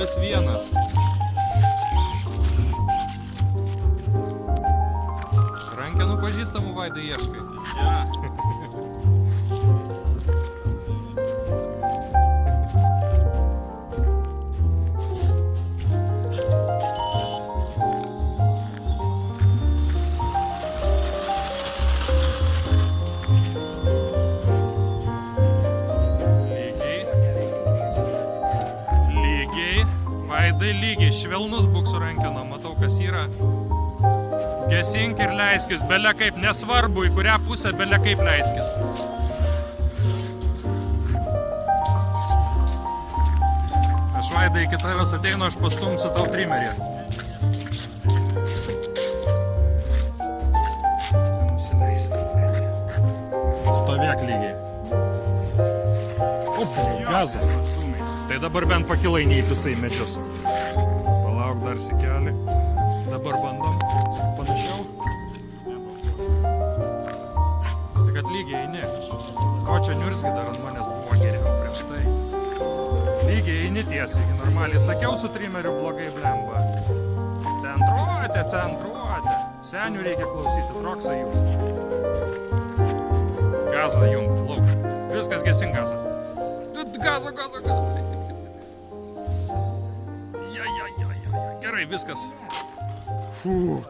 001. Rankenų pažįstamų, Vaidai, ieškai? Ja. Lygiai. Vaidai, lygiai. Švelnus būk su rankena. Matau, kas yra. Gesink ir leiskis, belia kaip, nesvarbu, į kurią pusę, belia kaip leiskis. Aš, Vaidai, iki tavęs ateinu, aš pastumsiu tau trimerį. Nusileis. Stovėk lygiai. O, gazą. Tai dabar bent pakilai neįpisai medžius. Palauk dar sikelį. Dabar bandom. Panašiau. Tai kad lygiai eini. Ko čia niurzgi dar ant manęs buvo geriau prieš tai. Lygiai eini tiesiai. Normaliai sakiau su trimeriu blogai blemba. Centruotė, centruotė. Senių reikia klausyti. Troksai jūs. Gazą jung, lauk. Viskas gesink gazą. Gazą, gazą, gazą. Ja. Gerai, viskas. Фу.